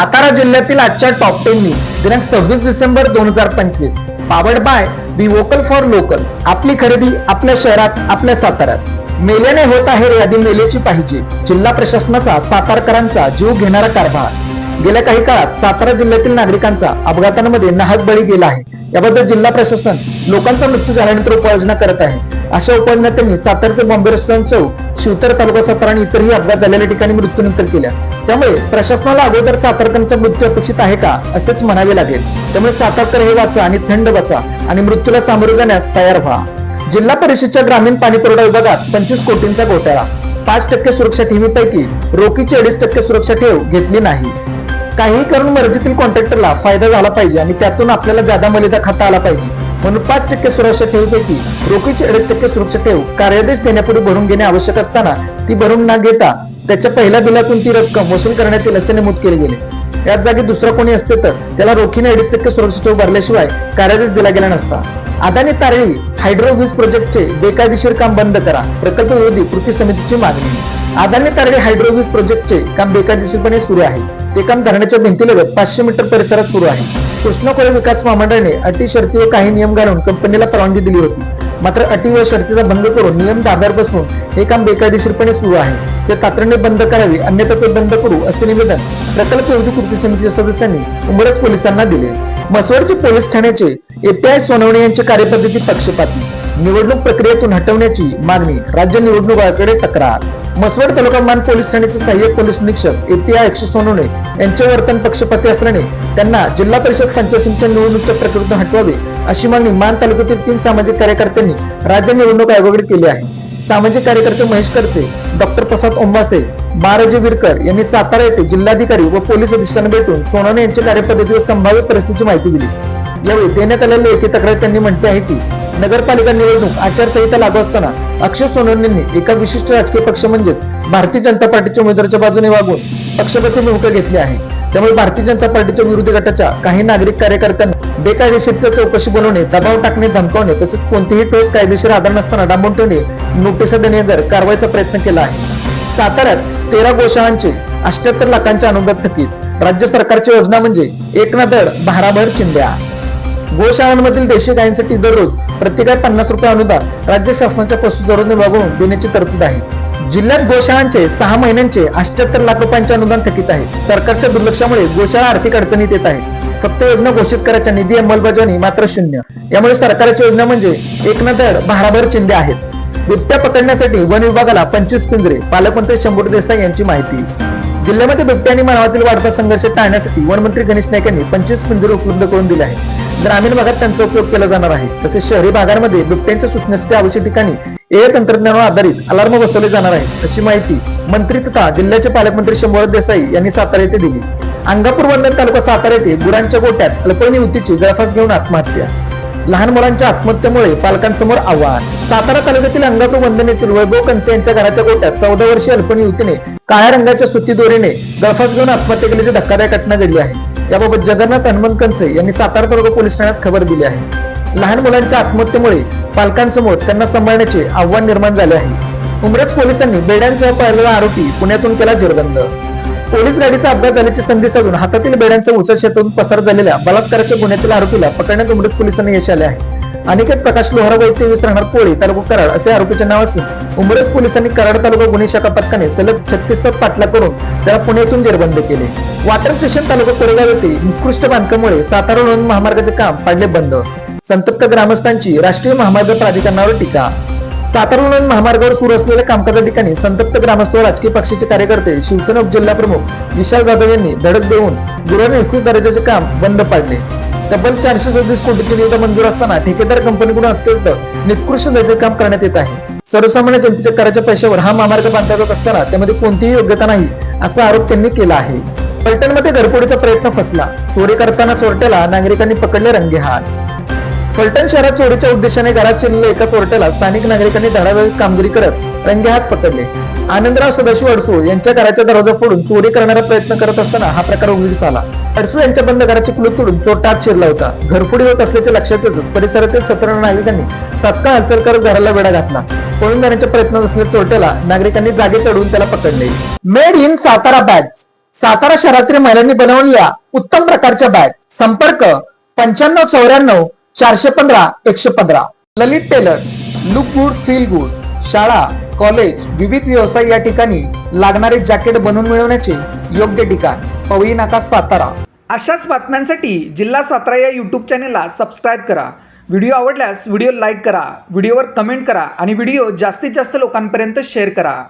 सातारा जिल्ह्यातील आजच्या टॉप 10 नी दिनांक 26 December 2025 powered by be vocal for local, आपली खरेदी आपल्या शहरात, आपल्या साताऱ्यात. मेल्याने होत आहे रे यादी मेल्याची पाहिजे. जिल्हा प्रशासनाचा सातारकरांचा जीव घेणारा कारभार. गेल्या काही काळात सातारा जिल्ह्यातील नागरिकांचा अपघातांमध्ये नाहक बळी गेला आहे. याबद्दल जिल्हा प्रशासन लोकांचा मृत्यू झाल्यानंतर उपाययोजना करत आहे. अशा उपाययोजना त्यांनी सातारा ते बॉम्बे रस्त्यावरून चौक, शिवतर तालुका सातारा आणि इतरही अपघात झालेल्या ठिकाणी मृत्यूनंतर केल्या. त्यामुळे प्रशासनाला अगोदर सातारकरांचा मृत्यू अपेक्षित आहे का असेच म्हणावे लागेल. त्यामुळे सातारकर हे वाचा आणि थंड बसा आणि मृत्यूला सामोरे जाण्यास तयार व्हा. जिल्हा परिषदच्या ग्रामीण पाणी पुरवठा विभागात 25 कोटींचा घोटाळा. 5% सुरक्षा ठेवीपैकी रोखीची 2.5% सुरक्षा ठेव घेतली नाही. काही करून मर्जीतील कॉन्ट्रॅक्टरला फायदा झाला पाहिजे आणि त्यातून आपल्याला जादा मलिदा खाता आला पाहिजे, म्हणून 5% सुरक्षा ठेवीपैकी रोखीची 2.5% सुरक्षा ठेव कार्यादेश देण्यापूर्वी भरून घेणे आवश्यक असताना ती भरून न घेता त्याच्या पहिल्या बिलातून ती रक्कम वसूल करण्यात येईल असे नमूद केले गेले. याच जागी दुसरा कोणी असते तर त्याला रोखीने 2.5% सुरक्षा ठेव भरल्याशिवाय कार्यादेश दिला गेला नसता. अदानी तारळी हायड्रो वीज प्रोजेक्टचे बेकायदेशीर काम बंद करा, प्रकल्प विरोधी कृती समितीची मागणी. अदानी तारळी हायड्रो वीज प्रोजेक्टचे काम बेकायदेशीरपणे सुरू आहे. ते काम धरणाच्या भिंतीलगत 500 मीटर परिसरात सुरू आहे. कृष्णा खोरे विकास महामंडळाने अटी शर्ती व काही नियम घालून कंपनीला परवानगी दिली होती. मात्र अटी व शर्तीचा भंग करून नियम धाब्यावर बसवून हे काम बेकायदेशीरपणे सुरू आहे. ते तातडीने बंद करावे, अन्यथा ते बंद करू असे निवेदन प्रकल्प विरोधी कृती समितीच्या सदस्यांनी उंबरज पोलिसांना दिले. मसवडचे पोलीस ठाण्याचे एपीआय सोनवणे यांची कार्यपद्धती पक्षपाती, निवडणूक प्रक्रियेतून हटवण्याची मागणी, राज्य निवडणूक आयोगाकडे तक्रार. मसवड तालुका मान पोलीस ठाण्याचे सहाय्यक पोलीस निरीक्षक एपीआय सोनवणे यांचे वर्तन पक्षपाती असल्याने त्यांना जिल्हा परिषद पंचायत समितीच्या निवडणुकीच्या प्रक्रियेतून हटवावे अशी मागणी मान तालुक्यातील 3 सामाजिक कार्यकर्त्यांनी राज्य निवडणूक आयोगाकडे केली आहे. सामाजिक कार्यकर्ते महेश करचे, डॉक्टर प्रसाद ओंबासे, बाराजी विरकर यांनी सातारा येथे जिल्हाधिकारी व पोलीस अधीक्षकांना भेटून सोनवणे यांच्या कार्यपद्धती व संभाव्य परिस्थितीची माहिती दिली. यावेळी देण्यात आलेल्या लेखी तक्रारीत त्यांनी म्हटले आहे की नगरपालिका निवडणूक आचारसंहिता लागू असताना अक्षय सोनवणेंनी एका विशिष्ट राजकीय पक्ष म्हणजेच भारतीय जनता पार्टीच्या उमेदवाराच्या बाजूने वागून पक्षपाती भूमिका घेतली आहे. त्यामुळे भारतीय जनता पार्टीच्या विरोधी गटाच्या काही नागरिक कार्यकर्त्यांना बेकायदेशीर चौकशी बनवणे, दबाव टाकणे, धमकावणे तसेच कोणतेही ठोस कायदेशीर आधार नसताना डांबून ठेवणे, नोटिसा देणे कारवाईचा प्रयत्न केला आहे. साताऱ्यात 13 गोशाळांचे 78 लाखांच्या अनुदान थकीत. राज्य सरकारची योजना म्हणजे एक ना धड भाराभर चिंध्या. गोशाळांमधील देशी गायींसाठी दररोज प्रत्येकी 50 रुपये अनुदान राज्य शासनाच्या पशुसंवर्धन विभागाकडून देण्याची तरतूद आहे. जिल्ह्यात गोशाळांचे 6 महिन्यांचे 78 लाख रुपयांचे अनुदान थकीत आहे. सरकारच्या दुर्लक्षामुळे गोशाळा आर्थिक अडचणीत येत आहे. फक्त योजना घोषित करायच्या निधी अंमलबजावणी मात्र शून्य. यामुळे सरकारच्या योजना म्हणजे एक ना धड भाराभर चिंध्या आहेत. बिबट्या पकडण्यासाठी वन विभागाला 25 पिंजरे. पालकमंत्री शंभू देसाई यांची माहिती. जिल्ह्यामध्ये बिबट्या आणि मानवातील वाढता संघर्ष टाळण्यासाठी वनमंत्री गणेश नाईक यांनी 25 पिंजरे उपलब्ध करून दिले आहेत. ग्रामीण भागात त्यांचा उपयोग केला जाणार आहे. तसेच शहरी भागांमध्ये बिबट्यांच्या सुटण्यासाठी आवश्यक ठिकाणी एआय तंत्रज्ञानावर आधारित अलार्म बसवले जाणार आहे अशी माहिती मंत्री तथा जिल्ह्याचे पालकमंत्री शंभू देसाई यांनी सातारा येथे दिली. अंगापूर वंदन तालुका सातारा येथे गुरांच्या गोट्यात अल्पवयीन युवतीची गळफास घेऊन आत्महत्या. लहान मुलांच्या आत्महत्येमुळे पालकांसमोर आव्हान. सातारा तालुक्यातील अंगापूर वंदन येथील वैभव कंसे यांच्या घराच्या गोट्यात 14 वर्षीय अल्पवयीन युवतीने काळ्या रंगाच्या सुती दोरीने गळफास घेऊन आत्महत्या केल्याची धक्कादायक घटना घडली आहे. याबाबत जगन्नाथ हनुमंत कंसे यांनी सातारा तालुका पोलीस ठाण्यात खबर दिली आहे. लहान मुलांच्या आत्महत्येमुळे पालकांसमोर त्यांना सांभाळण्याचे आव्हान निर्माण झाले आहे. उमरज पोलिसांनी बेड्यांसह पळालेला आरोपी पुण्यातून केला जेरबंद. पोलीस गाडीचा अपघात झाल्याची संधी साधून हातातील बेड्यांसह उचल शेतातून पसार झालेल्या बलात्काराच्या गुन्ह्यातील आरोपीला पकडण्यात उमरज पोलिसांना यश आले आहे. अनिकेत प्रकाश लोहारा वय 23 राहणार पोळी तालुका कराड असे आरोपीचे नाव असून उमरज पोलिसांनी कराड तालुका गुन्हे शाखा पथकाने सलग 36 तास पाठलाग करून त्याला पुण्यातून जेरबंद केले. वॉटर स्टेशन तालुका कोरेगाव येथे निकृष्ट बांधकामामुळे सातारा लोणंद महामार्गाचे काम पाडले बंद. संतप्त ग्रामस्थांची राष्ट्रीय महामार्ग प्राधिकरणावर टीका. सातारा लोणंद महामार्गावर सुरू असलेल्या कामकाजा ठिकाणी संतप्त ग्रामस्थ व राजकीय पक्षाचे कार्यकर्ते शिवसेना उपजिल्हा प्रमुख विशाल जाधव यांनी धडक देऊन गुरुवारी 21 दर्जाचे काम बंद पाडले. तब्बल 437 कोटीची निविदा मंजूर असताना ठेकेदार कंपनीकडून अत्यंत निकृष्ट दर्जाचे काम करण्यात येत आहे. सर्वसामान्य जनतेच्या कराच्या पैशावर हा महामार्ग बांधला जात असताना त्यामध्ये कोणतीही योग्यता नाही असा आरोप त्यांनी केला आहे. फलटणमध्ये घरफोडीचा प्रयत्न फसला. चोरी करताना चोरट्याला नागरिकांनी पकडले रंगेहात. फलटण शहरात चोरीच्या उद्देशाने घरात शिरलेल्या एका चोरट्याला स्थानिक नागरिकांनी धडाडीची कामगिरी करत रंगेहात पकडले. आनंदराव सदाशिव अडसूळ यांच्या घराचा दरवाजा फोडून चोरी करण्याचा प्रयत्न करत असताना हा प्रकार उघडकीस आला. अडसूळ यांच्या बंद घराचे कुलूप तोडून चोर आत शिरला होता. घरफोडी होत असल्याचे लक्षात येतच परिसरातील 17 नागरिकांनी तात्काळ हालचाल करत घराला वेढा घातला. पळून जाण्याच्या प्रयत्नात असलेल्या चोरट्याला नागरिकांनी जागेच अडवून त्याला पकडले. Made in Satara bags. Satara शहरातील महिलांनी बनवलेल्या उत्तम प्रकारच्या बॅग. संपर्क 959415 Lalit tailors. Look good feel good. शाळा, कॉलेज, विविध व्यवसाय या ठिकाणी लागणारे जॅकेट बनवून मिळवण्याचे योग्य ठिकाण पवई नाका सातारा. अशाच बातम्यांसाठी जिल्हा सातारा या यूट्यूब चॅनेलला सबस्क्राईब करा. व्हिडिओ आवडल्यास व्हिडिओ लाईक करा, व्हिडिओवर कमेंट करा आणि व्हिडिओ जास्तीत जास्त लोकांपर्यंत शेअर करा.